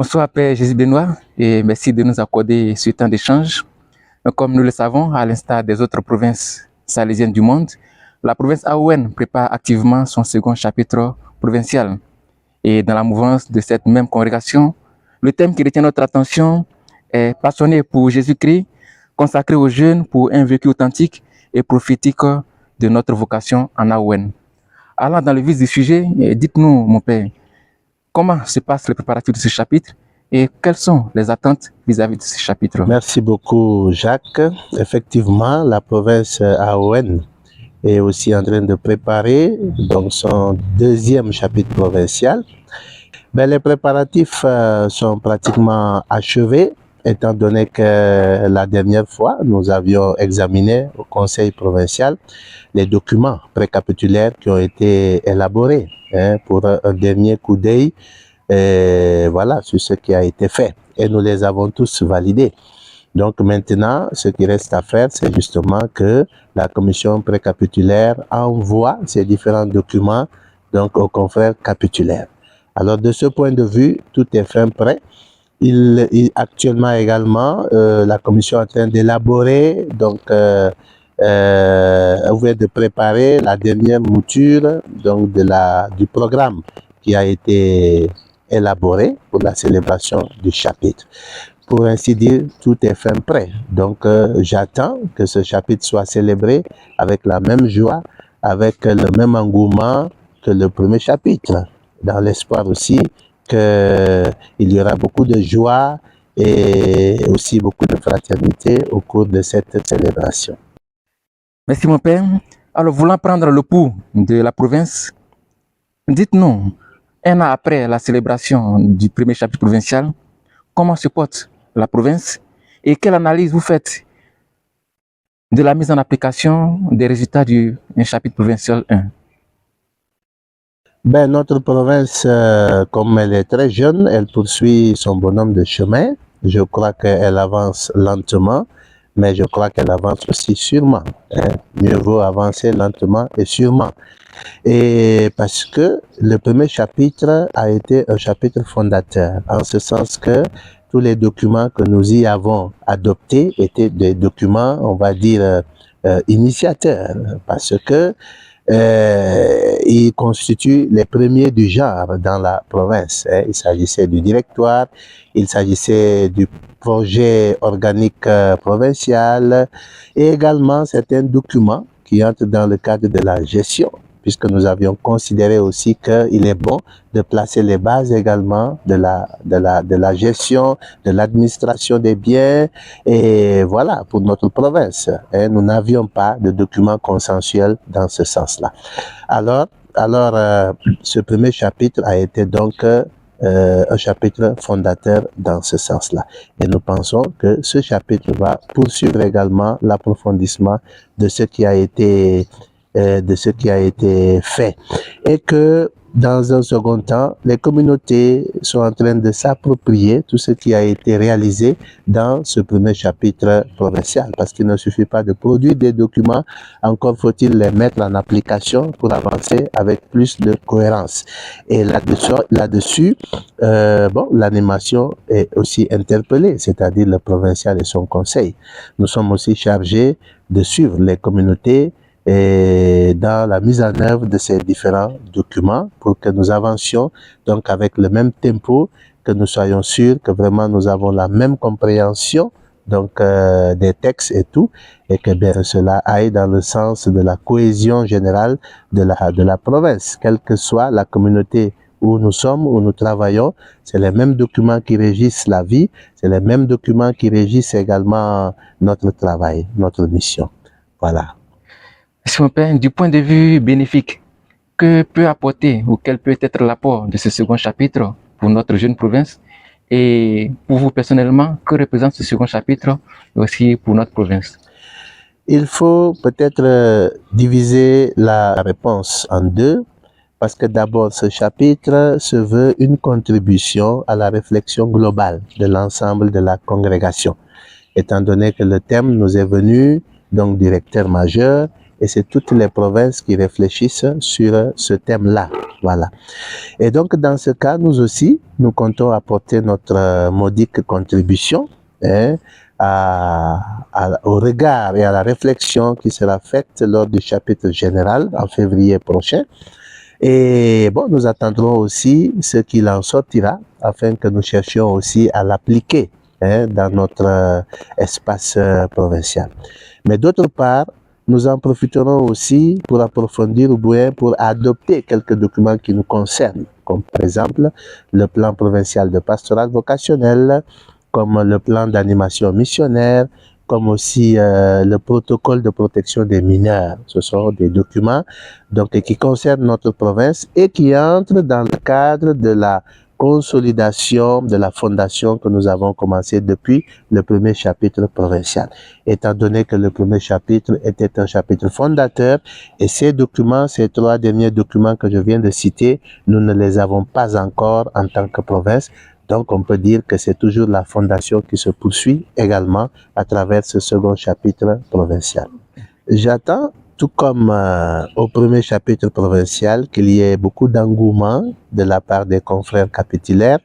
Bonsoir Père Jésus Benoît et merci de nous accorder ce temps d'échange. Comme nous le savons, à l'instar des autres provinces salésiennes du monde, la province AON prépare activement son second chapitre provincial. Et dans la mouvance de cette même congrégation, le thème qui retient notre attention est passionné pour Jésus-Christ, consacré aux jeunes pour un vécu authentique et prophétique de notre vocation en AON. Allant dans le vif du sujet, dites-nous, mon Père, comment se passe le préparatif de ce chapitre et quelles sont les attentes vis-à-vis de ce chapitre? Merci beaucoup, Jacques. Effectivement, la province AON est aussi en train de préparer donc son deuxième chapitre provincial. Les préparatifs sont pratiquement achevés, étant donné que la dernière fois, nous avions examiné au Conseil provincial les documents précapitulaires qui ont été élaborés pour un dernier coup d'œil sur ce qui a été fait. Et nous les avons tous validés. Donc maintenant, ce qui reste à faire, c'est justement que la commission précapitulaire envoie ces différents documents donc aux confrères capitulaires. Alors de ce point de vue, tout est fin prêt. Actuellement également, la commission est en train d'élaborer, de préparer la dernière mouture donc du programme qui a été élaboré pour la célébration du chapitre. Pour ainsi dire, tout est fin prêt. Donc, j'attends que ce chapitre soit célébré avec la même joie, avec le même engouement que le premier chapitre, dans l'espoir aussi qu'il y aura beaucoup de joie et aussi beaucoup de fraternité au cours de cette célébration. Merci mon Père. Alors, voulant prendre le pouls de la province, dites-nous, un an après la célébration du premier chapitre provincial, comment se porte la province et quelle analyse vous faites de la mise en application des résultats du chapitre provincial 1? Notre province, comme elle est très jeune, elle poursuit son bonhomme de chemin. Je crois qu'elle avance lentement, mais je crois qu'elle avance aussi sûrement. Mieux vaut avancer lentement et sûrement. Et parce que le premier chapitre a été un chapitre fondateur, en ce sens que tous les documents que nous y avons adoptés étaient des documents, on va dire, initiateurs, parce que ils constituent les premiers du genre dans la province. Il s'agissait du directoire, il s'agissait du projet organique provincial et également certains documents qui entrent dans le cadre de la gestion, puisque nous avions considéré aussi qu'il est bon de placer les bases également de la gestion, de l'administration des biens, et voilà, pour notre province. Nous n'avions pas de documents consensuels dans ce sens-là. Alors, ce premier chapitre a été donc un chapitre fondateur dans ce sens-là. Et nous pensons que ce chapitre va poursuivre également l'approfondissement de ce qui a été fait, et que dans un second temps, les communautés sont en train de s'approprier tout ce qui a été réalisé dans ce premier chapitre provincial, parce qu'il ne suffit pas de produire des documents, encore faut-il les mettre en application pour avancer avec plus de cohérence. Et là-dessus, l'animation est aussi interpellée, c'est-à-dire le provincial et son conseil. Nous sommes aussi chargés de suivre les communautés et dans la mise en œuvre de ces différents documents pour que nous avancions donc avec le même tempo, que nous soyons sûrs que vraiment nous avons la même compréhension donc des textes et tout, et que bien cela aille dans le sens de la cohésion générale de la province, quelle que soit la communauté où nous sommes, où nous travaillons. C'est les mêmes documents qui régissent la vie, c'est les mêmes documents qui régissent également notre travail, notre mission. Voilà. Monsieur mon Père, du point de vue bénéfique, que peut apporter ou quel peut être l'apport de ce second chapitre pour notre jeune province, et pour vous personnellement, que représente ce second chapitre aussi pour notre province? Il faut peut-être diviser la réponse en deux, parce que d'abord ce chapitre se veut une contribution à la réflexion globale de l'ensemble de la congrégation, étant donné que le thème nous est venu donc du recteur majeur et c'est toutes les provinces qui réfléchissent sur ce thème-là. Voilà. Et donc, dans ce cas, nous aussi, nous comptons apporter notre modique contribution au regard et à la réflexion qui sera faite lors du chapitre général en février prochain. Et bon, nous attendrons aussi ce qu'il en sortira afin que nous cherchions aussi à l'appliquer dans notre espace provincial. Mais d'autre part, nous en profiterons aussi pour approfondir ou bien pour adopter quelques documents qui nous concernent, comme par exemple le plan provincial de pastoral vocationnel, comme le plan d'animation missionnaire, comme aussi le protocole de protection des mineurs. Ce sont des documents donc, qui concernent notre province et qui entrent dans le cadre de la consolidation de la fondation que nous avons commencé depuis le premier chapitre provincial. Étant donné que le premier chapitre était un chapitre fondateur et ces documents, ces 3 derniers documents que je viens de citer, nous ne les avons pas encore en tant que province. Donc, on peut dire que c'est toujours la fondation qui se poursuit également à travers ce second chapitre provincial. J'attends, tout comme au premier chapitre provincial, qu'il y ait beaucoup d'engouement de la part des confrères capitulaires.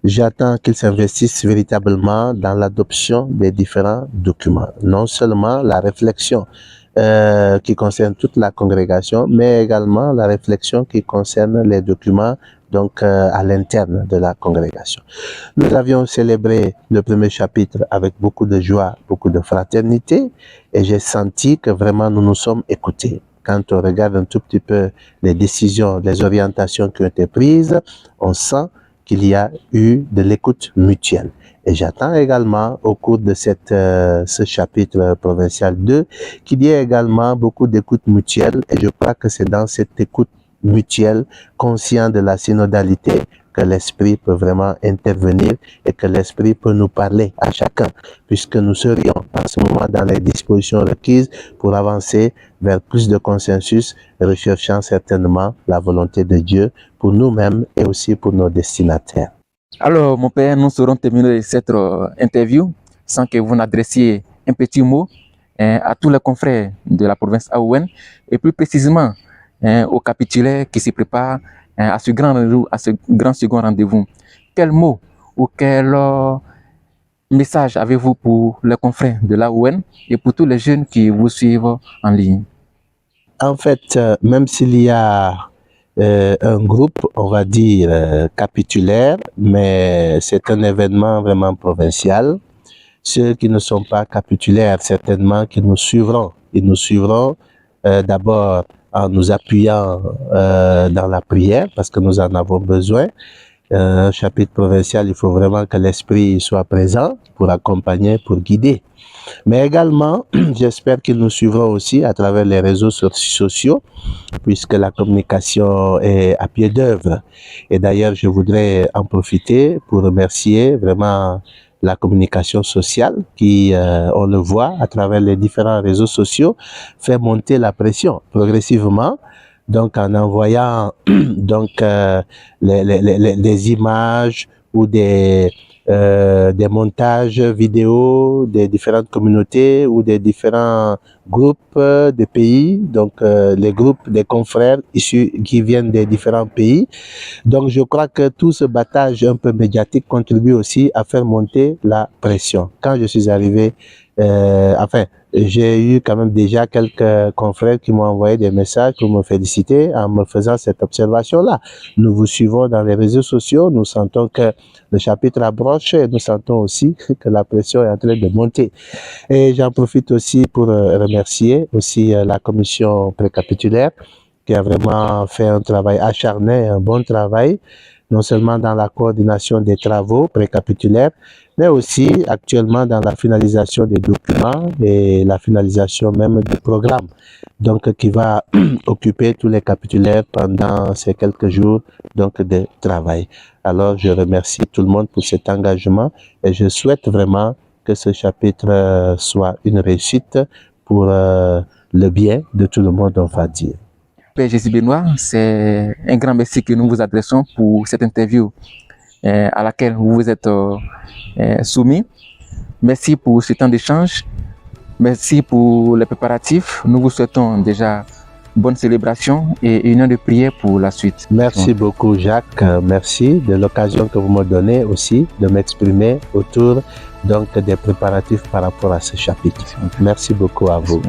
J'attends qu'ils s'investissent véritablement dans l'adoption des différents documents. Non seulement la réflexion qui concerne toute la congrégation, mais également la réflexion qui concerne les documents donc à l'interne de la congrégation. Nous avions célébré le premier chapitre avec beaucoup de joie, beaucoup de fraternité, et j'ai senti que vraiment nous nous sommes écoutés. Quand on regarde un tout petit peu les décisions, les orientations qui ont été prises, on sent qu'il y a eu de l'écoute mutuelle. Et j'attends également au cours de ce chapitre provincial 2 qu'il y ait également beaucoup d'écoute mutuelle, et je crois que c'est dans cette écoute mutuelle, conscient de la synodalité, que l'Esprit peut vraiment intervenir et que l'Esprit peut nous parler à chacun, puisque nous serions en ce moment dans les dispositions requises pour avancer vers plus de consensus, recherchant certainement la volonté de Dieu pour nous-mêmes et aussi pour nos destinataires. Alors, mon père, nous serons terminés cette interview sans que vous n'adressiez un petit mot à tous les confrères de la province Aouën et plus précisément aux capitulaires qui se préparent à ce grand second rendez-vous. Quel mot ou quel message avez-vous pour les confrères de l'Aouën et pour tous les jeunes qui vous suivent en ligne? En fait, même s'il y a un groupe, on va dire, capitulaire, mais c'est un événement vraiment provincial. Ceux qui ne sont pas capitulaires, certainement, qui nous suivront. Ils nous suivront d'abord en nous appuyant dans la prière, parce que nous en avons besoin. Un chapitre provincial, il faut vraiment que l'Esprit soit présent pour accompagner, pour guider. Mais également, j'espère qu'ils nous suivront aussi à travers les réseaux sociaux, puisque la communication est à pied d'œuvre. Et d'ailleurs, je voudrais en profiter pour remercier vraiment la communication sociale qui, on le voit à travers les différents réseaux sociaux, fait monter la pression progressivement. Donc, en envoyant donc des images ou des montages vidéo des différentes communautés ou des différents groupes de pays, donc les groupes des confrères issus qui viennent des différents pays. Donc je crois que tout ce battage un peu médiatique contribue aussi à faire monter la pression. Quand je suis arrivé, j'ai eu quand même déjà quelques confrères qui m'ont envoyé des messages pour me féliciter en me faisant cette observation-là. Nous vous suivons dans les réseaux sociaux, nous sentons que le chapitre approche et nous sentons aussi que la pression est en train de monter. Et j'en profite aussi pour remercier aussi la commission précapitulaire qui a vraiment fait un travail acharné, un bon travail, non seulement dans la coordination des travaux précapitulaires, mais aussi actuellement dans la finalisation des documents et la finalisation même du programme, donc qui va occuper tous les capitulaires pendant ces quelques jours donc de travail. Alors je remercie tout le monde pour cet engagement et je souhaite vraiment que ce chapitre soit une réussite pour le bien de tout le monde, on va dire. Père Jésus Benoît, c'est un grand merci que nous vous adressons pour cette interview à laquelle vous vous êtes soumis. Merci pour ce temps d'échange Merci pour les préparatifs. Nous vous souhaitons déjà bonne célébration et une heure de prière pour la suite. Merci beaucoup, Jacques. Merci de l'occasion que vous me donnez aussi de m'exprimer autour donc des préparatifs par rapport à ce chapitre. Merci beaucoup à vous.